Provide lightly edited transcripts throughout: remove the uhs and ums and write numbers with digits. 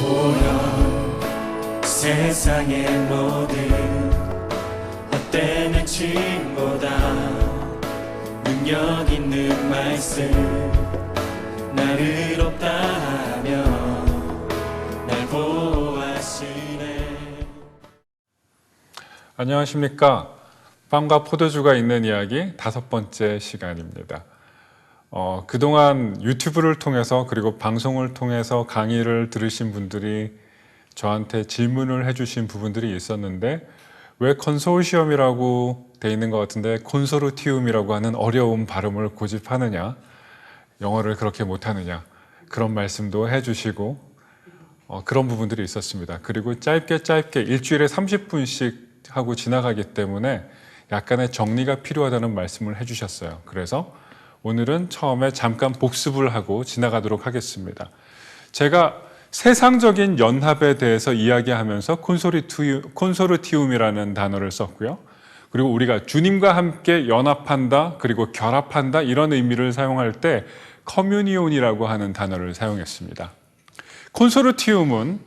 보여 세상의 모든 헛된 외침보다 능력 있는 말씀 날 의롭다 하며 날 보호하시네. 안녕하십니까. 빵과 포도주가 있는 이야기 5번째 시간입니다. 그동안 유튜브를 통해서 그리고 방송을 통해서 강의를 들으신 분들이 저한테 질문을 해주신 부분들이 있었는데, 왜 컨소시엄이라고 돼 있는 것 같은데 콘소르티움이라고 하는 어려운 발음을 고집하느냐, 영어를 그렇게 못하느냐, 그런 말씀도 해주시고 그런 부분들이 있었습니다. 그리고 짧게 일주일에 30분씩 하고 지나가기 때문에 약간의 정리가 필요하다는 말씀을 해주셨어요. 그래서 오늘은 처음에 잠깐 복습을 하고 지나가도록 하겠습니다. 제가 세상적인 연합에 대해서 이야기하면서 콘소르티움이라는 단어를 썼고요. 그리고 우리가 주님과 함께 연합한다, 그리고 결합한다, 이런 의미를 사용할 때 커뮤니온이라고 하는 단어를 사용했습니다. 콘소르티움은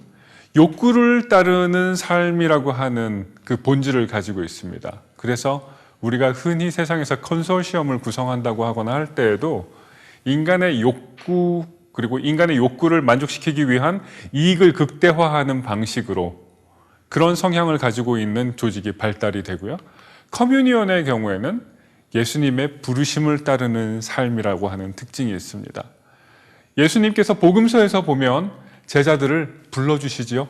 욕구를 따르는 삶이라고 하는 그 본질을 가지고 있습니다. 그래서 우리가 흔히 세상에서 컨소시엄을 구성한다고 하거나 할 때에도 인간의 욕구, 그리고 인간의 욕구를 만족시키기 위한 이익을 극대화하는 방식으로 그런 성향을 가지고 있는 조직이 발달이 되고요. 커뮤니온의 경우에는 예수님의 부르심을 따르는 삶이라고 하는 특징이 있습니다. 예수님께서 복음서에서 보면 제자들을 불러주시지요.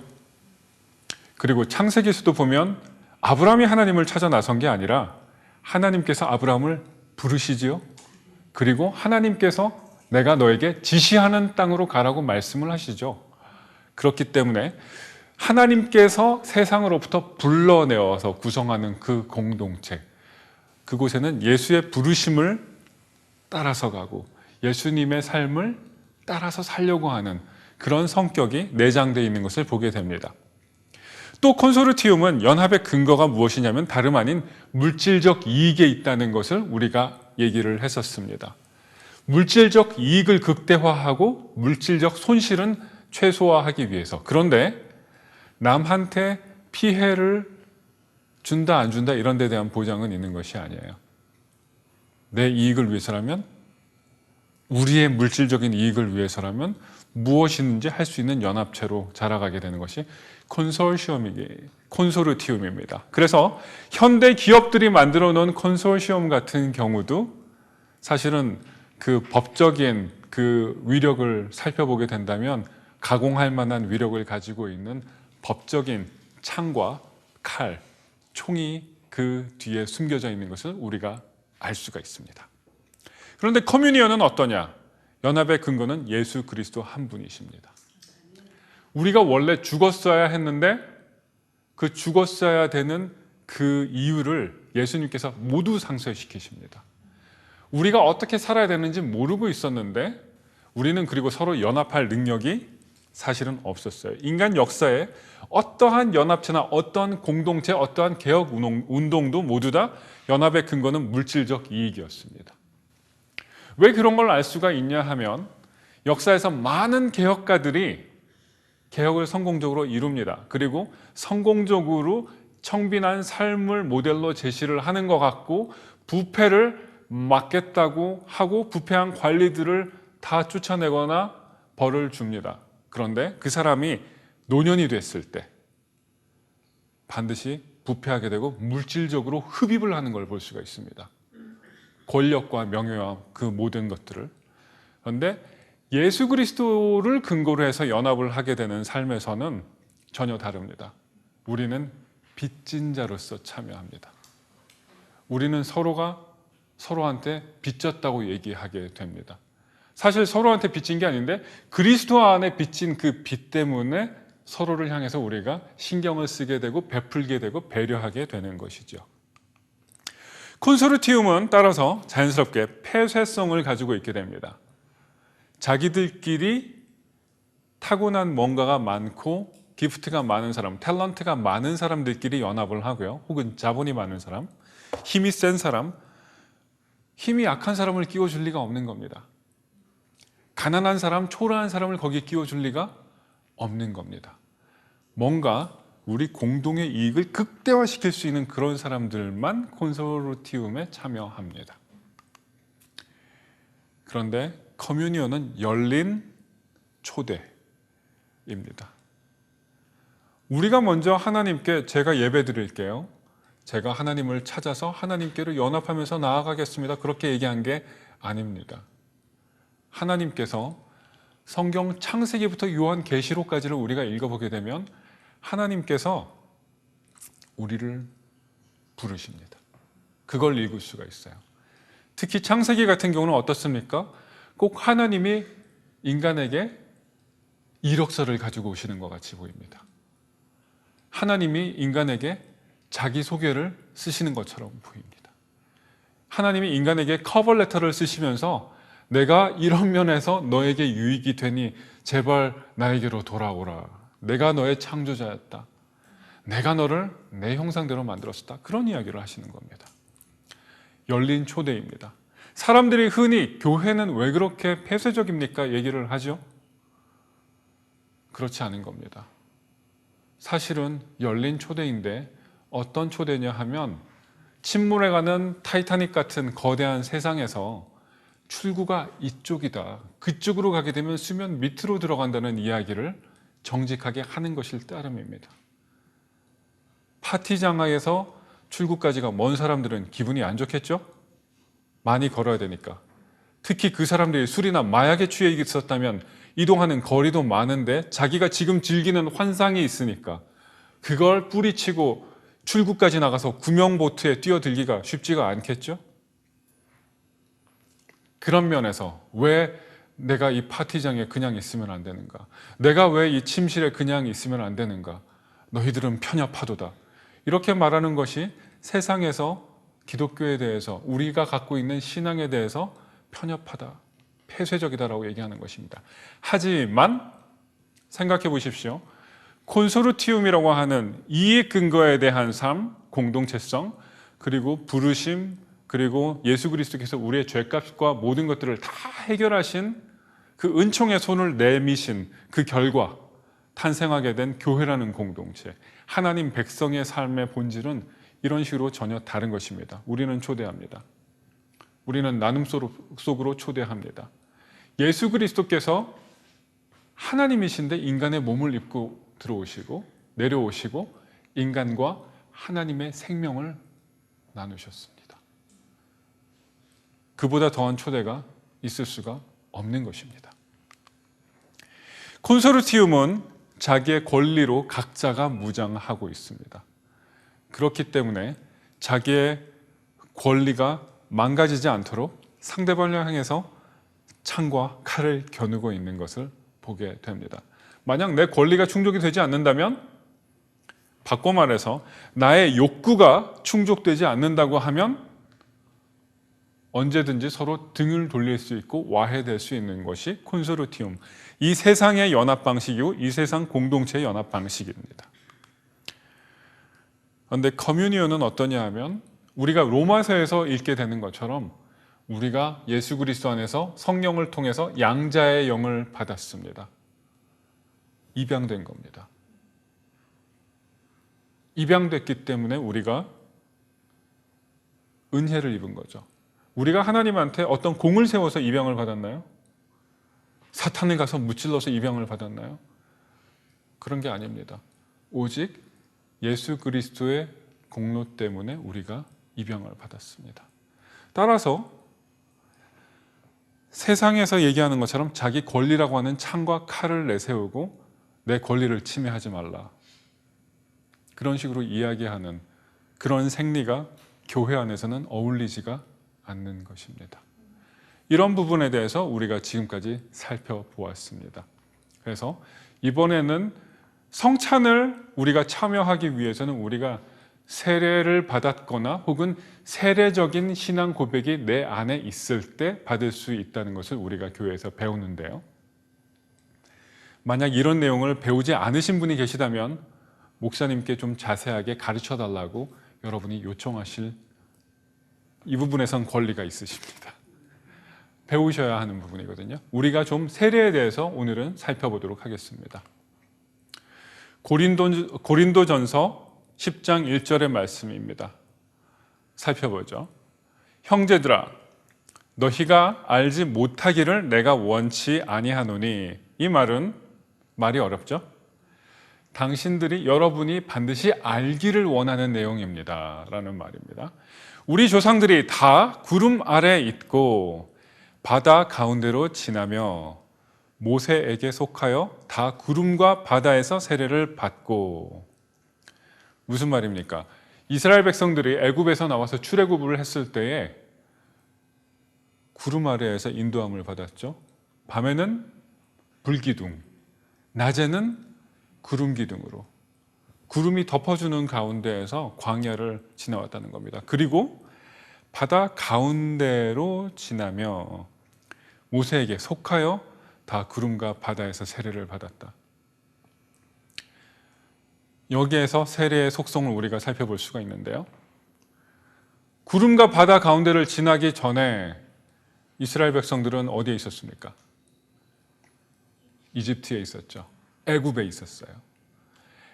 그리고 창세기에서도 보면 아브라함이 하나님을 찾아 나선 게 아니라 하나님께서 아브라함을 부르시지요. 그리고 하나님께서 내가 너에게 지시하는 땅으로 가라고 말씀을 하시죠. 그렇기 때문에 하나님께서 세상으로부터 불러내어서 구성하는 그 공동체, 그곳에는 예수의 부르심을 따라서 가고 예수님의 삶을 따라서 살려고 하는 그런 성격이 내장되어 있는 것을 보게 됩니다. 또 콘소르티움은 연합의 근거가 무엇이냐면 다름 아닌 물질적 이익에 있다는 것을 우리가 얘기를 했었습니다. 물질적 이익을 극대화하고 물질적 손실은 최소화하기 위해서. 그런데 남한테 피해를 준다 안 준다 이런 데 대한 보장은 있는 것이 아니에요. 내 이익을 위해서라면, 우리의 물질적인 이익을 위해서라면 무엇이든지 할 수 있는 연합체로 자라가게 되는 것이 콘소르티움입니다. 그래서 현대 기업들이 만들어 놓은 컨소시엄 같은 경우도 사실은 그 법적인 그 위력을 살펴보게 된다면 가공할 만한 위력을 가지고 있는 법적인 창과 칼, 총이 그 뒤에 숨겨져 있는 것을 우리가 알 수가 있습니다. 그런데 커뮤니언은 어떠냐? 연합의 근거는 예수 그리스도 한 분이십니다. 우리가 원래 죽었어야 했는데 그 죽었어야 되는 그 이유를 예수님께서 모두 상쇄시키십니다. 우리가 어떻게 살아야 되는지 모르고 있었는데 우리는 그리고 서로 연합할 능력이 사실은 없었어요. 인간 역사에 어떠한 연합체나 어떠한 공동체, 어떠한 개혁 운동도 모두 다 연합의 근거는 물질적 이익이었습니다. 왜 그런 걸 알 수가 있냐 하면 역사에서 많은 개혁가들이 개혁을 성공적으로 이룹니다. 그리고 성공적으로 청빈한 삶을 모델로 제시를 하는 것 같고 부패를 막겠다고 하고 부패한 관리들을 다 쫓아내거나 벌을 줍니다. 그런데 그 사람이 노년이 됐을 때 반드시 부패하게 되고 물질적으로 흡입을 하는 걸 볼 수가 있습니다. 권력과 명예와 그 모든 것들을. 그런데 예수 그리스도를 근거로 해서 연합을 하게 되는 삶에서는 전혀 다릅니다. 우리는 빚진 자로서 참여합니다. 우리는 서로가 서로한테 빚졌다고 얘기하게 됩니다. 사실 서로한테 빚진 게 아닌데 그리스도 안에 빚진 그 빚 때문에 서로를 향해서 우리가 신경을 쓰게 되고 베풀게 되고 배려하게 되는 것이죠. 콘소르티움은 따라서 자연스럽게 폐쇄성을 가지고 있게 됩니다. 자기들끼리 타고난 뭔가가 많고 기프트가 많은 사람, 탤런트가 많은 사람들끼리 연합을 하고요. 혹은 자본이 많은 사람, 힘이 센 사람, 힘이 약한 사람을 끼워줄 리가 없는 겁니다. 가난한 사람, 초라한 사람을 거기에 끼워줄 리가 없는 겁니다. 뭔가 우리 공동의 이익을 극대화시킬 수 있는 그런 사람들만 콘소르티움에 참여합니다. 그런데 커뮤니온은 열린 초대입니다. 우리가 먼저 하나님께 제가 예배 드릴게요. 제가 하나님을 찾아서 하나님께로 연합하면서 나아가겠습니다. 그렇게 얘기한 게 아닙니다. 하나님께서 성경 창세기부터 요한계시록까지를 우리가 읽어보게 되면 하나님께서 우리를 부르십니다. 그걸 읽을 수가 있어요. 특히 창세기 같은 경우는 어떻습니까? 꼭 하나님이 인간에게 이력서를 가지고 오시는 것 같이 보입니다. 하나님이 인간에게 자기소개를 쓰시는 것처럼 보입니다. 하나님이 인간에게 커버레터를 쓰시면서 내가 이런 면에서 너에게 유익이 되니 제발 나에게로 돌아오라. 내가 너의 창조자였다. 내가 너를 내 형상대로 만들었다. 그런 이야기를 하시는 겁니다. 열린 초대입니다. 사람들이 흔히 교회는 왜 그렇게 폐쇄적입니까? 얘기를 하죠. 그렇지 않은 겁니다. 사실은 열린 초대인데 어떤 초대냐 하면 침몰해가는 타이타닉 같은 거대한 세상에서 출구가 이쪽이다. 그쪽으로 가게 되면 수면 밑으로 들어간다는 이야기를 정직하게 하는 것일 따름입니다. 파티장에서 출구까지가 먼 사람들은 기분이 안 좋겠죠? 많이 걸어야 되니까. 특히 그 사람들이 술이나 마약에 취해 있었다면 이동하는 거리도 많은데 자기가 지금 즐기는 환상이 있으니까 그걸 뿌리치고 출구까지 나가서 구명보트에 뛰어들기가 쉽지가 않겠죠? 그런 면에서 왜 내가 이 파티장에 그냥 있으면 안 되는가? 내가 왜 이 침실에 그냥 있으면 안 되는가? 너희들은 편협하도다. 이렇게 말하는 것이 세상에서 기독교에 대해서 우리가 갖고 있는 신앙에 대해서 편협하다, 폐쇄적이다라고 얘기하는 것입니다. 하지만 생각해 보십시오. 콘소르티움이라고 하는 이익 근거에 대한 삶, 공동체성, 그리고 부르심, 그리고 예수 그리스도께서 우리의 죄값과 모든 것들을 다 해결하신 그 은총의 손을 내미신 그 결과 탄생하게 된 교회라는 공동체, 하나님 백성의 삶의 본질은 이런 식으로 전혀 다른 것입니다. 우리는 초대합니다. 우리는 나눔 속으로 초대합니다. 예수 그리스도께서 하나님이신데 인간의 몸을 입고 들어오시고 내려오시고 인간과 하나님의 생명을 나누셨습니다. 그보다 더한 초대가 있을 수가 없는 것입니다. 콘소르티움은 자기의 권리로 각자가 무장하고 있습니다. 그렇기 때문에 자기의 권리가 망가지지 않도록 상대방을 향해서 창과 칼을 겨누고 있는 것을 보게 됩니다. 만약 내 권리가 충족이 되지 않는다면, 바꿔 말해서 나의 욕구가 충족되지 않는다고 하면 언제든지 서로 등을 돌릴 수 있고 와해될 수 있는 것이 콘소르티움, 이 세상의 연합 방식이고 이 세상 공동체의 연합 방식입니다. 그런데 커뮤니온은 어떠냐 하면 우리가 로마서에서 읽게 되는 것처럼 우리가 예수 그리스도 안에서 성령을 통해서 양자의 영을 받았습니다. 입양된 겁니다. 입양됐기 때문에 우리가 은혜를 입은 거죠. 우리가 하나님한테 어떤 공을 세워서 입양을 받았나요? 사탄을 가서 무찔러서 입양을 받았나요? 그런 게 아닙니다. 오직 예수 그리스도의 공로 때문에 우리가 입양을 받았습니다. 따라서 세상에서 얘기하는 것처럼 자기 권리라고 하는 창과 칼을 내세우고 내 권리를 침해하지 말라, 그런 식으로 이야기하는 그런 생리가 교회 안에서는 어울리지가 않는 것입니다. 이런 부분에 대해서 우리가 지금까지 살펴보았습니다. 그래서 이번에는 성찬을 우리가 참여하기 위해서는 우리가 세례를 받았거나 혹은 세례적인 신앙 고백이 내 안에 있을 때 받을 수 있다는 것을 우리가 교회에서 배우는데요. 만약 이런 내용을 배우지 않으신 분이 계시다면 목사님께 좀 자세하게 가르쳐 달라고 여러분이 요청하실, 이 부분에선 권리가 있으십니다. 배우셔야 하는 부분이거든요. 우리가 좀 세례에 대해서 오늘은 살펴보도록 하겠습니다. 고린도전서 10장 1절의 말씀입니다. 살펴보죠. 형제들아, 너희가 알지 못하기를 내가 원치 아니하노니. 이 말은 말이 어렵죠? 여러분이 반드시 알기를 원하는 내용입니다 라는 말입니다. 우리 조상들이 다 구름 아래 있고 바다 가운데로 지나며 모세에게 속하여 다 구름과 바다에서 세례를 받고. 무슨 말입니까? 이스라엘 백성들이 애굽에서 나와서 출애굽을 했을 때에 구름 아래에서 인도함을 받았죠. 밤에는 불기둥, 낮에는 구름 기둥으로 구름이 덮어주는 가운데에서 광야를 지나왔다는 겁니다. 그리고 바다 가운데로 지나며 모세에게 속하여 다 구름과 바다에서 세례를 받았다. 여기에서 세례의 속성을 우리가 살펴볼 수가 있는데요. 구름과 바다 가운데를 지나기 전에 이스라엘 백성들은 어디에 있었습니까? 이집트에 있었죠. 애굽에 있었어요.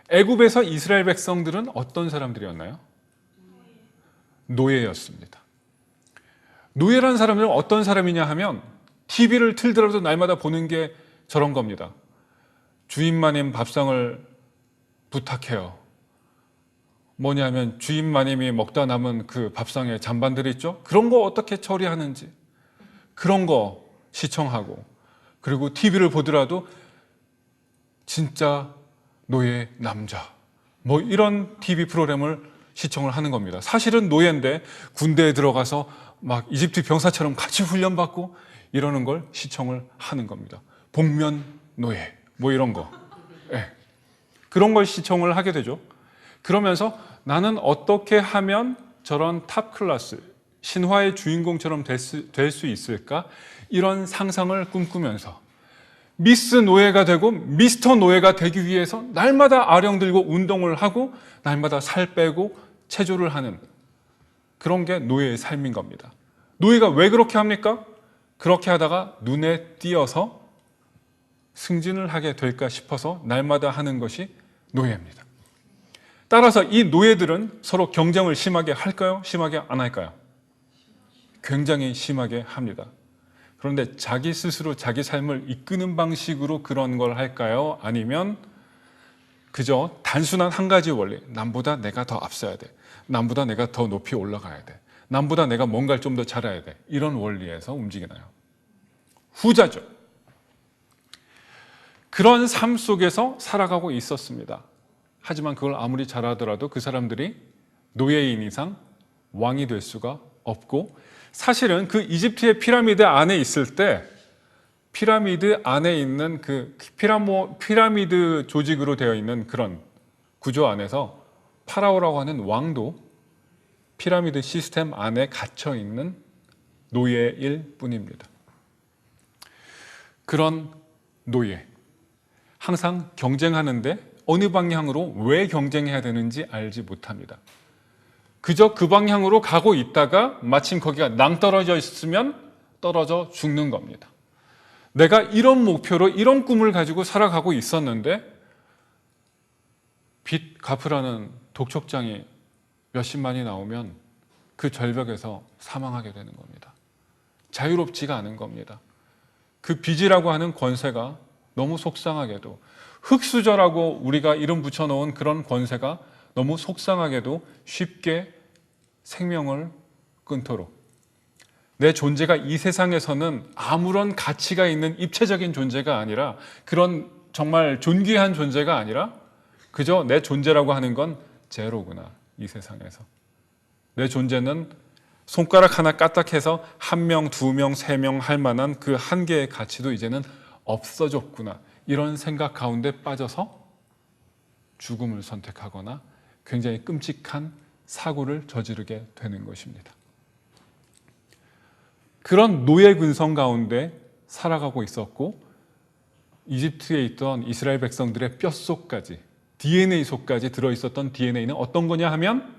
애굽에서 이스라엘 백성들은 어떤 사람들이었나요? 노예였습니다. 노예라는 사람들은 어떤 사람이냐 하면 TV를 틀더라도 날마다 보는 게 저런 겁니다. 주인마님 밥상을 부탁해요. 뭐냐면 주인마님이 먹다 남은 그 밥상에 잔반들 있죠? 그런 거 어떻게 처리하는지 그런 거 시청하고, 그리고 TV를 보더라도 진짜 노예 남자 뭐 이런 TV 프로그램을 시청을 하는 겁니다. 사실은 노예인데 군대에 들어가서 막 이집트 병사처럼 같이 훈련받고 이러는 걸 시청을 하는 겁니다. 복면 노예 뭐 이런 거. 네. 그런 걸 시청을 하게 되죠. 그러면서 나는 어떻게 하면 저런 탑 클래스 신화의 주인공처럼 될 수 있을까? 이런 상상을 꿈꾸면서 미스 노예가 되고 미스터 노예가 되기 위해서 날마다 아령 들고 운동을 하고 날마다 살 빼고 체조를 하는 그런 게 노예의 삶인 겁니다. 노예가 왜 그렇게 합니까? 그렇게 하다가 눈에 띄어서 승진을 하게 될까 싶어서 날마다 하는 것이 노예입니다. 따라서 이 노예들은 서로 경쟁을 심하게 할까요? 심하게 안 할까요? 굉장히 심하게 합니다. 그런데 자기 스스로 자기 삶을 이끄는 방식으로 그런 걸 할까요? 아니면 그저 단순한 한 가지 원리, 남보다 내가 더 앞서야 돼, 남보다 내가 더 높이 올라가야 돼, 남보다 내가 뭔가를 좀 더 잘해야 돼, 이런 원리에서 움직이나요? 후자죠. 그런 삶 속에서 살아가고 있었습니다. 하지만 그걸 아무리 잘하더라도 그 사람들이 노예인 이상 왕이 될 수가 없고, 사실은 그 이집트의 피라미드 안에 있을 때 피라미드 안에 있는 그 피라미드 조직으로 되어 있는 그런 구조 안에서 파라오라고 하는 왕도 피라미드 시스템 안에 갇혀 있는 노예일 뿐입니다. 그런 노예, 항상 경쟁하는데 어느 방향으로 왜 경쟁해야 되는지 알지 못합니다. 그저 그 방향으로 가고 있다가 마침 거기가 낭떠러져 있으면 떨어져 죽는 겁니다. 내가 이런 목표로 이런 꿈을 가지고 살아가고 있었는데 빚 갚으라는 독촉장이 몇십만이 나오면 그 절벽에서 사망하게 되는 겁니다. 자유롭지가 않은 겁니다. 그 빚이라고 하는 권세가 너무 속상하게도, 흙수저라고 우리가 이름 붙여놓은 그런 권세가 너무 속상하게도 쉽게 생명을 끊도록, 내 존재가 이 세상에서는 아무런 가치가 있는 입체적인 존재가 아니라, 그런 정말 존귀한 존재가 아니라 그저 내 존재라고 하는 건 제로구나. 이 세상에서 내 존재는 손가락 하나 까딱해서 1명, 2명, 3명 할 만한 그 한 개의 가치도 이제는 없어졌구나. 이런 생각 가운데 빠져서 죽음을 선택하거나 굉장히 끔찍한 사고를 저지르게 되는 것입니다. 그런 노예 근성 가운데 살아가고 있었고, 이집트에 있던 이스라엘 백성들의 뼛속까지, DNA 속까지 들어있었던 DNA는 어떤 거냐 하면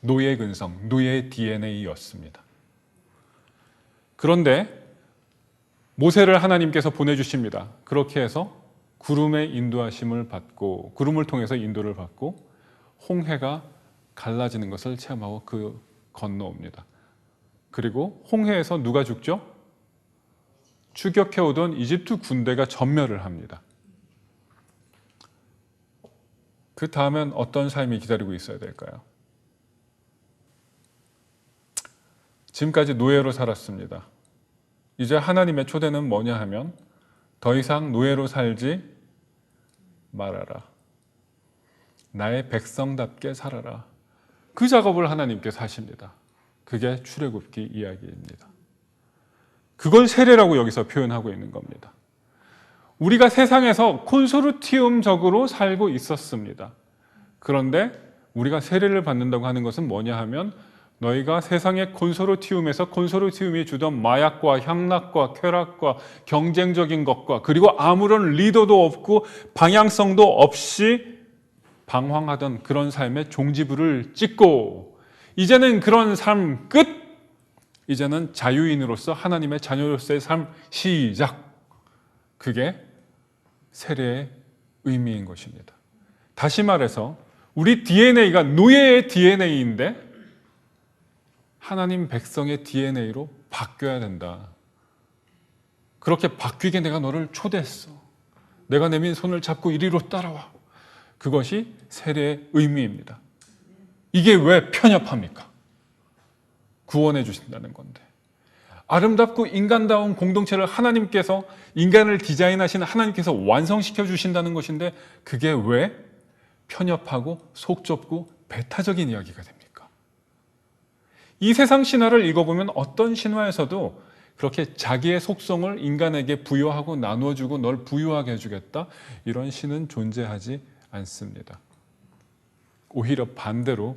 노예 근성, 노예 DNA였습니다. 그런데 모세를 하나님께서 보내주십니다. 그렇게 해서 구름의 인도하심을 받고 구름을 통해서 인도를 받고 홍해가 갈라지는 것을 체험하고 그 건너옵니다. 그리고 홍해에서 누가 죽죠? 추격해오던 이집트 군대가 전멸을 합니다. 그 다음엔 어떤 삶이 기다리고 있어야 될까요? 지금까지 노예로 살았습니다. 이제 하나님의 초대는 뭐냐 하면 더 이상 노예로 살지 말아라. 나의 백성답게 살아라. 그 작업을 하나님께서 하십니다. 그게 출애굽기 이야기입니다. 그걸 세례라고 여기서 표현하고 있는 겁니다. 우리가 세상에서 콘소르티움적으로 살고 있었습니다. 그런데 우리가 세례를 받는다고 하는 것은 뭐냐 하면 너희가 세상의 콘소르티움에서 콘소르티움이 주던 마약과 향락과 쾌락과 경쟁적인 것과 그리고 아무런 리더도 없고 방향성도 없이 방황하던 그런 삶의 종지부를 찍고 이제는 그런 삶 끝! 이제는 자유인으로서 하나님의 자녀로서의 삶 시작! 그게 세례의 의미인 것입니다. 다시 말해서 우리 DNA가 노예의 DNA인데 하나님 백성의 DNA로 바뀌어야 된다. 그렇게 바뀌게 내가 너를 초대했어. 내가 내민 손을 잡고 이리로 따라와. 그것이 세례의 의미입니다. 이게 왜 편협합니까? 구원해 주신다는 건데. 아름답고 인간다운 공동체를 하나님께서 인간을 디자인하신 하나님께서 완성시켜 주신다는 것인데 그게 왜 편협하고 속 좁고 배타적인 이야기가 됩니까? 이 세상 신화를 읽어보면 어떤 신화에서도 그렇게 자기의 속성을 인간에게 부여하고 나누어주고 널 부유하게 해주겠다 이런 신은 존재하지 않습니다. 오히려 반대로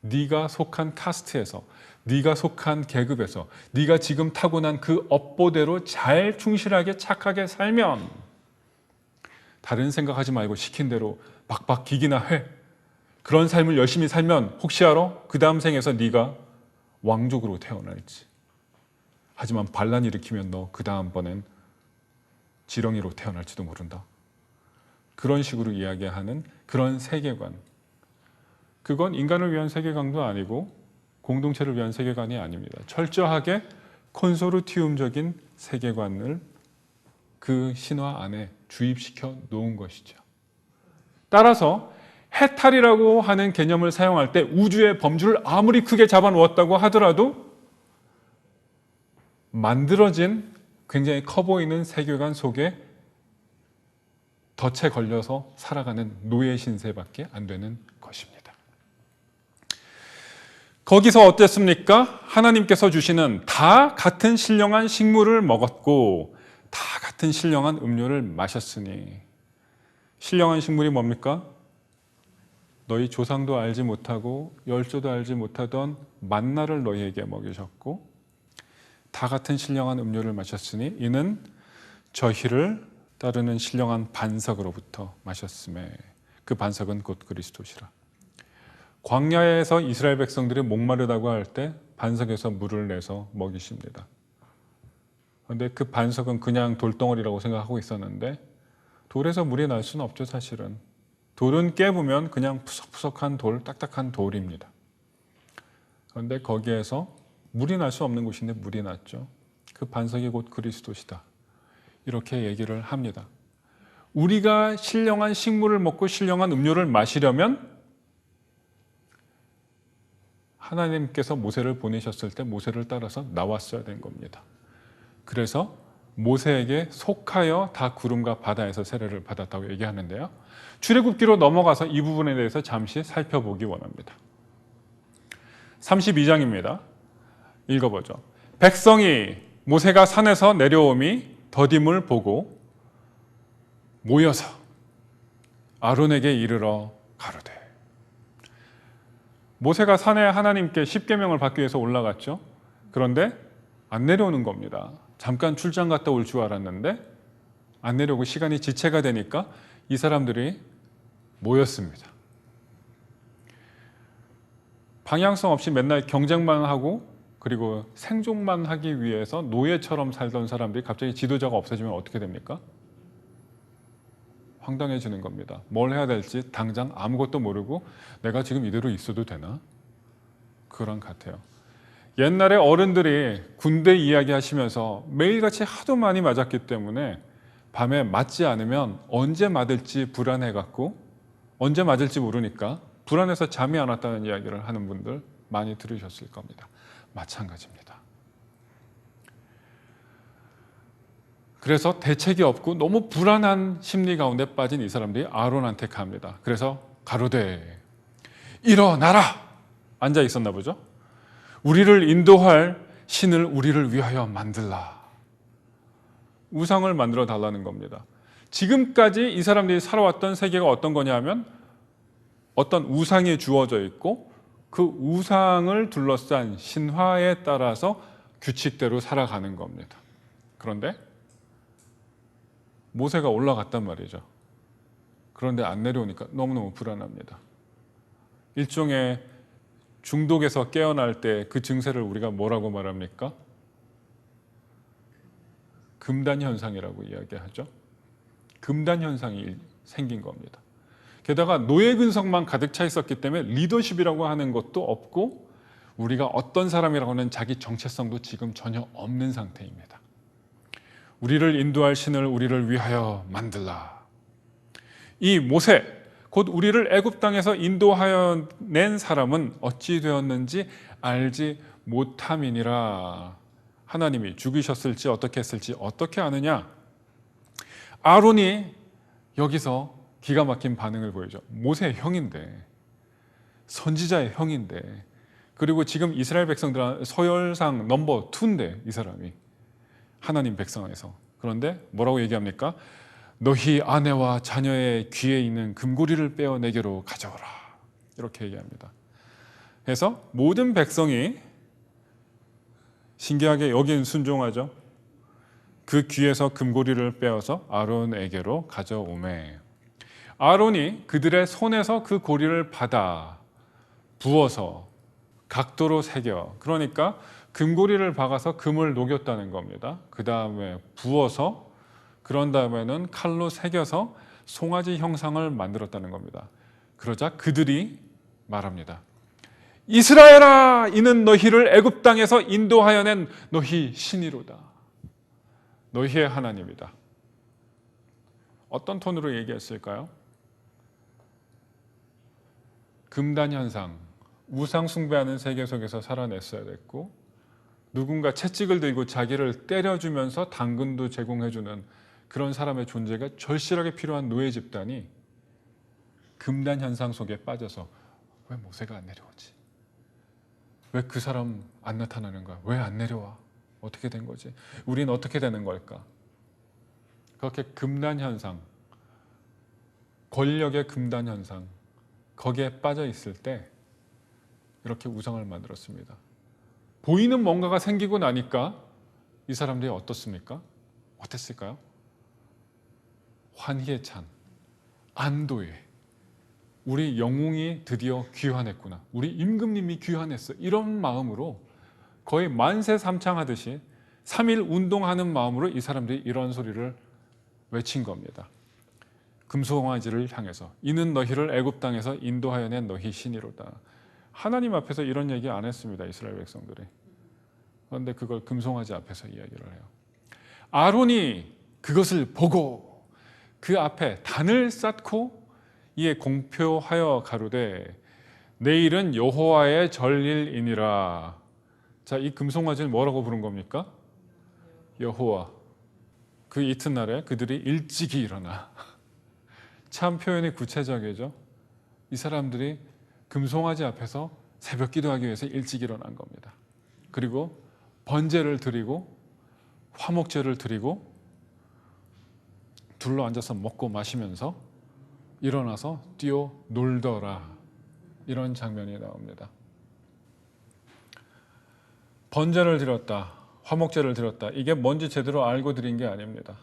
네가 속한 카스트에서 네가 속한 계급에서 네가 지금 타고난 그 업보대로 잘 충실하게 착하게 살면 다른 생각하지 말고 시킨 대로 박박 기기나 해. 그런 삶을 열심히 살면 혹시 알아? 그 다음 생에서 네가 왕족으로 태어날지. 하지만 반란 일으키면 너 그 다음번엔 지렁이로 태어날지도 모른다. 그런 식으로 이야기하는 그런 세계관. 그건 인간을 위한 세계관도 아니고 공동체를 위한 세계관이 아닙니다. 철저하게 콘소르티움적인 세계관을 그 신화 안에 주입시켜 놓은 것이죠. 따라서 해탈이라고 하는 개념을 사용할 때 우주의 범주를 아무리 크게 잡아놓았다고 하더라도 만들어진 굉장히 커 보이는 세계관 속에 덫에 걸려서 살아가는 노예 신세밖에 안 되는 것입니다. 거기서 어땠습니까? 하나님께서 주시는 다 같은 신령한 식물을 먹었고 다 같은 신령한 음료를 마셨으니 신령한 식물이 뭡니까? 너희 조상도 알지 못하고 열조도 알지 못하던 만나를 너희에게 먹이셨고 다 같은 신령한 음료를 마셨으니 이는 저희를 따르는 신령한 반석으로부터 마셨음에 그 반석은 곧 그리스도시라. 광야에서 이스라엘 백성들이 목마르다고 할 때 반석에서 물을 내서 먹이십니다. 그런데 그 반석은 그냥 돌덩어리라고 생각하고 있었는데 돌에서 물이 날 수는 없죠, 사실은. 돌은 깨부면 그냥 푸석푸석한 돌, 딱딱한 돌입니다. 그런데 거기에서 물이 날 수 없는 곳인데 물이 났죠. 그 반석이 곧 그리스도시다. 이렇게 얘기를 합니다. 우리가 신령한 식물을 먹고 신령한 음료를 마시려면 하나님께서 모세를 보내셨을 때 모세를 따라서 나왔어야 된 겁니다. 그래서 모세에게 속하여 다 구름과 바다에서 세례를 받았다고 얘기하는데요. 출애굽기로 넘어가서 이 부분에 대해서 잠시 살펴보기 원합니다. 32장입니다. 읽어보죠. 백성이 모세가 산에서 내려오미 더딤을 보고 모여서 아론에게 이르러 가로되. 모세가 산에 하나님께 십계명을 받기 위해서 올라갔죠. 그런데 안 내려오는 겁니다. 잠깐 출장 갔다 올 줄 알았는데 안 내려오고 시간이 지체가 되니까 이 사람들이 모였습니다. 방향성 없이 맨날 경쟁만 하고 그리고 생존만 하기 위해서 노예처럼 살던 사람들이 갑자기 지도자가 없어지면 어떻게 됩니까? 황당해지는 겁니다. 뭘 해야 될지 당장 아무것도 모르고 내가 지금 이대로 있어도 되나? 그런 같아요. 옛날에 어른들이 군대 이야기 하시면서 매일같이 하도 많이 맞았기 때문에 밤에 맞지 않으면 언제 맞을지 불안해갖고 언제 맞을지 모르니까 불안해서 잠이 안 왔다는 이야기를 하는 분들 많이 들으셨을 겁니다. 마찬가지입니다. 그래서 대책이 없고 너무 불안한 심리 가운데 빠진 이 사람들이 아론한테 갑니다. 그래서 가로되 일어나라! 앉아 있었나 보죠. 우리를 인도할 신을 우리를 위하여 만들라. 우상을 만들어 달라는 겁니다. 지금까지 이 사람들이 살아왔던 세계가 어떤 거냐 하면 어떤 우상이 주어져 있고 그 우상을 둘러싼 신화에 따라서 규칙대로 살아가는 겁니다. 그런데 모세가 올라갔단 말이죠. 그런데 안 내려오니까 너무너무 불안합니다. 일종의 중독에서 깨어날 때 그 증세를 우리가 뭐라고 말합니까? 금단 현상이라고 이야기하죠. 금단 현상이 생긴 겁니다. 게다가 노예 근성만 가득 차 있었기 때문에 리더십이라고 하는 것도 없고 우리가 어떤 사람이라고 하는 자기 정체성도 지금 전혀 없는 상태입니다. 우리를 인도할 신을 우리를 위하여 만들라. 이 모세, 곧 우리를 애굽 땅에서 인도하여 낸 사람은 어찌 되었는지 알지 못함이니라. 하나님이 죽이셨을지 어떻게 했을지 어떻게 아느냐? 아론이 여기서 기가 막힌 반응을 보이죠. 모세의 형인데, 선지자의 형인데, 그리고 지금 이스라엘 백성들 서열상 넘버 2인데 이 사람이 하나님 백성에서. 그런데 뭐라고 얘기합니까? 너희 아내와 자녀의 귀에 있는 금고리를 빼어 내게로 가져오라. 이렇게 얘기합니다. 그래서 모든 백성이 신기하게 여긴 순종하죠. 그 귀에서 금고리를 빼어서 아론에게로 가져오매. 아론이 그들의 손에서 그 고리를 받아 부어서 각도로 새겨. 그러니까 금고리를 박아서 금을 녹였다는 겁니다. 그 다음에 부어서 그런 다음에는 칼로 새겨서 송아지 형상을 만들었다는 겁니다. 그러자 그들이 말합니다. 이스라엘아, 이는 너희를 애굽 땅에서 인도하여 낸 너희 신이로다. 너희의 하나님이다. 어떤 톤으로 얘기했을까요? 금단 현상, 우상 숭배하는 세계 속에서 살아냈어야 됐고 누군가 채찍을 들고 자기를 때려주면서 당근도 제공해주는 그런 사람의 존재가 절실하게 필요한 노예 집단이 금단 현상 속에 빠져서 왜 모세가 안 내려오지? 왜 그 사람 안 나타나는 거야? 왜 안 내려와? 어떻게 된 거지? 우린 어떻게 되는 걸까? 그렇게 금단 현상, 권력의 금단 현상, 거기에 빠져 있을 때 이렇게 우상을 만들었습니다. 보이는 뭔가가 생기고 나니까 이 사람들이 어떻습니까? 어땠을까요? 환희에 찬, 안도의, 우리 영웅이 드디어 귀환했구나. 우리 임금님이 귀환했어. 이런 마음으로 거의 만세 삼창하듯이 3일 운동하는 마음으로 이 사람들이 이런 소리를 외친 겁니다. 금송아지를 향해서 이는 너희를 애굽 땅에서 인도하여 낸 너희 신이로다. 하나님 앞에서 이런 얘기 안 했습니다. 이스라엘 백성들이. 그런데 그걸 금송아지 앞에서 이야기를 해요. 아론이 그것을 보고 그 앞에 단을 쌓고 이에 공표하여 가로되 내일은 여호와의 절일이니라. 자, 이 금송아지는 뭐라고 부른 겁니까? 여호와. 그 이튿날에 그들이 일찍이 일어나. 참 표현이 구체적이죠. 이 사람들이 금송아지 앞에서 새벽 기도하기 위해서 일찍 일어난 겁니다. 그리고 번제를 드리고 화목제를 드리고 둘러 앉아서 먹고 마시면서 일어나서 뛰어 놀더라. 이런 장면이 나옵니다. 번제를 드렸다. 화목제를 드렸다. 이게 뭔지 제대로 알고 드린 게 아닙니다.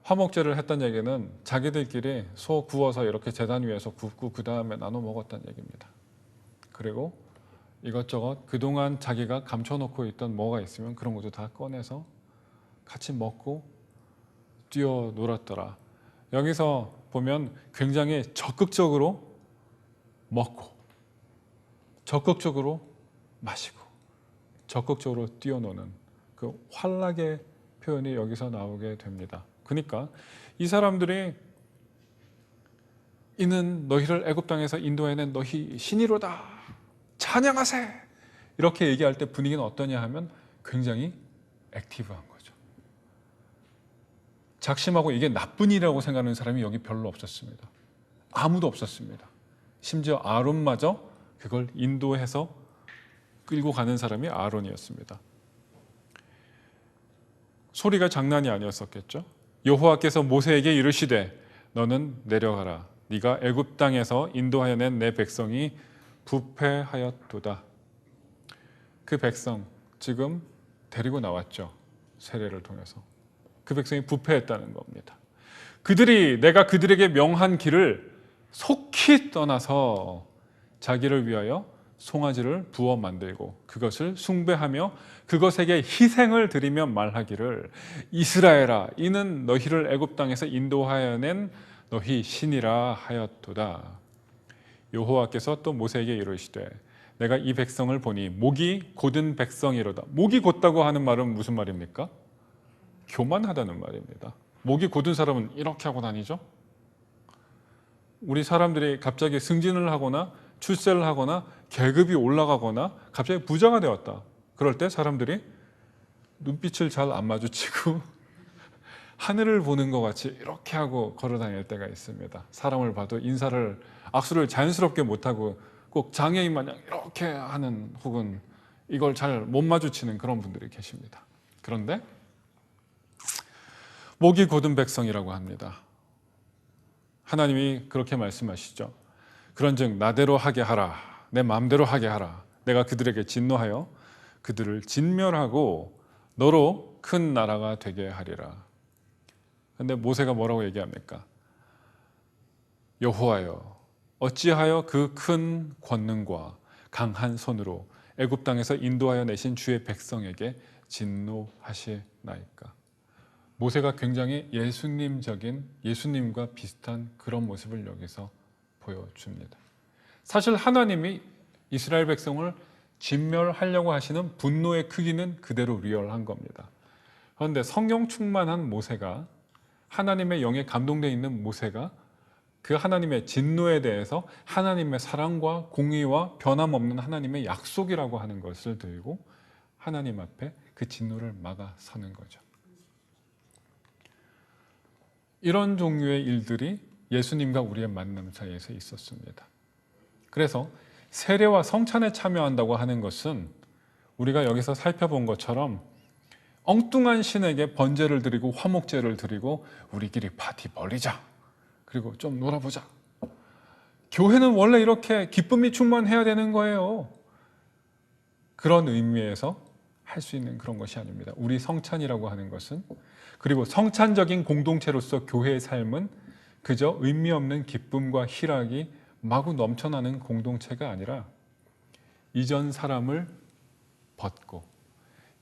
화목제를 했다는 얘기는 자기들끼리 소 구워서 이렇게 제단 위에서 굽고 그 다음에 나눠 먹었다는 얘기입니다. 그리고 이것저것 그동안 자기가 감춰놓고 있던 뭐가 있으면 그런 것도 다 꺼내서 같이 먹고 뛰어놀았더라. 여기서 보면 굉장히 적극적으로 먹고 적극적으로 마시고 적극적으로 뛰어노는 그 환락의 표현이 여기서 나오게 됩니다. 그러니까 이 사람들이 이는 너희를 애굽 땅에서 인도해낸 너희 신이로다 찬양하세 이렇게 얘기할 때 분위기는 어떠냐 하면 굉장히 액티브한 거죠. 작심하고 이게 나쁜 일이라고 생각하는 사람이 여기 별로 없었습니다. 아무도 없었습니다. 심지어 아론마저 그걸 인도해서 끌고 가는 사람이 아론이었습니다. 소리가 장난이 아니었었겠죠. 여호와께서 모세에게 이르시되 너는 내려가라. 네가 애굽 땅에서 인도하여 낸 내 백성이 부패하였도다. 그 백성 지금 데리고 나왔죠. 세례를 통해서. 그 백성이 부패했다는 겁니다. 그들이 내가 그들에게 명한 길을 속히 떠나서 자기를 위하여 송아지를 부어 만들고 그것을 숭배하며 그것에게 희생을 드리며 말하기를 이스라엘아 이는 너희를 애굽 땅에서 인도하여 낸 너희 신이라 하였도다. 여호와께서 또 모세에게 이르시되 내가 이 백성을 보니 목이 곧은 백성이로다. 목이 곧다고 하는 말은 무슨 말입니까? 교만하다는 말입니다. 목이 곧은 사람은 이렇게 하고 다니죠. 우리 사람들이 갑자기 승진을 하거나 출세를 하거나 계급이 올라가거나 갑자기 부자가 되었다. 그럴 때 사람들이 눈빛을 잘 안 마주치고 하늘을 보는 것 같이 이렇게 하고 걸어 다닐 때가 있습니다. 사람을 봐도 인사를 악수를 자연스럽게 못하고 꼭 장애인 마냥 이렇게 하는 혹은 이걸 잘 못 마주치는 그런 분들이 계십니다. 그런데 목이 곧은 백성이라고 합니다. 하나님이 그렇게 말씀하시죠. 그런즉 나대로 하게 하라. 내 마음대로 하게 하라. 내가 그들에게 진노하여 그들을 진멸하고 너로 큰 나라가 되게 하리라. 그런데 모세가 뭐라고 얘기합니까? 여호와여 어찌하여 그 큰 권능과 강한 손으로 애굽 땅에서 인도하여 내신 주의 백성에게 진노하시나이까. 모세가 굉장히 예수님과 비슷한 그런 모습을 여기서 보여줍니다. 사실 하나님이 이스라엘 백성을 진멸하려고 하시는 분노의 크기는 그대로 리얼한 겁니다. 그런데 성령 충만한 모세가 하나님의 영에 감동되어 있는 모세가 그 하나님의 진노에 대해서 하나님의 사랑과 공의와 변함없는 하나님의 약속이라고 하는 것을 들고 하나님 앞에 그 진노를 막아서는 거죠. 이런 종류의 일들이 예수님과 우리의 만남 사이에서 있었습니다. 그래서 세례와 성찬에 참여한다고 하는 것은 우리가 여기서 살펴본 것처럼 엉뚱한 신에게 번제를 드리고 화목제를 드리고 우리끼리 파티 벌리자. 그리고 좀 놀아보자. 교회는 원래 이렇게 기쁨이 충만해야 되는 거예요. 그런 의미에서 할 수 있는 그런 것이 아닙니다. 우리 성찬이라고 하는 것은 그리고 성찬적인 공동체로서 교회의 삶은 그저 의미 없는 기쁨과 희락이 마구 넘쳐나는 공동체가 아니라 이전 사람을 벗고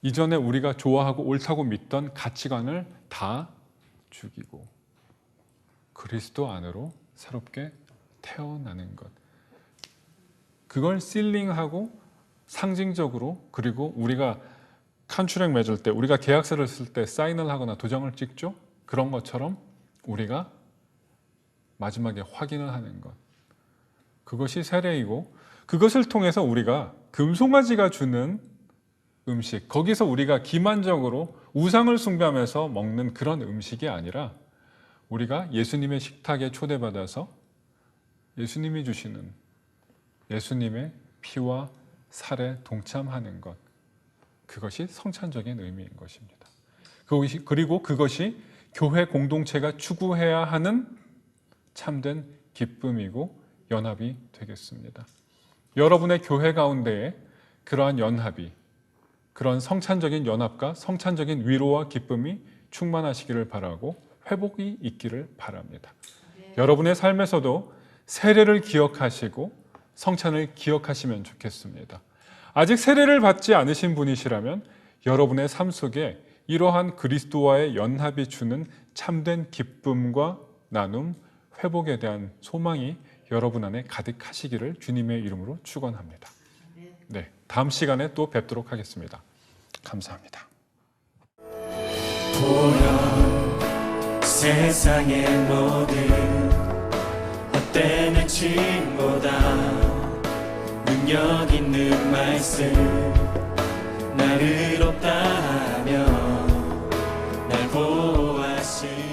이전에 우리가 좋아하고 옳다고 믿던 가치관을 다 죽이고 그리스도 안으로 새롭게 태어나는 것. 그걸 실링하고 상징적으로 그리고 우리가 컨트랙 맺을 때 우리가 계약서를 쓸 때 사인을 하거나 도장을 찍죠. 그런 것처럼 우리가 마지막에 확인을 하는 것. 그것이 세례이고 그것을 통해서 우리가 금송아지가 주는 음식, 거기서 우리가 기만적으로 우상을 숭배하면서 먹는 그런 음식이 아니라 우리가 예수님의 식탁에 초대받아서 예수님이 주시는 예수님의 피와 살에 동참하는 것, 그것이 성찬적인 의미인 것입니다. 그리고 그것이 교회 공동체가 추구해야 하는 참된 기쁨이고 연합이 되겠습니다. 여러분의 교회 가운데에 그러한 연합이, 그런 성찬적인 연합과 성찬적인 위로와 기쁨이 충만하시기를 바라고 회복이 있기를 바랍니다. 여러분의 삶에서도 세례를 기억하시고 성찬을 기억하시면 좋겠습니다. 아직 세례를 받지 않으신 분이시라면 여러분의 삶 속에 이러한 그리스도와의 연합이 주는 참된 기쁨과 나눔, 회복에 대한 소망이 여러분 안에 가득하시기를 주님의 이름으로 축원합니다. 네, 다음 시간에 또 뵙도록 하겠습니다. 감사합니다. 보여 세상의 모든 헛된 외침보다 능력 있는 말씀 나를 없다 하며 날 보호하시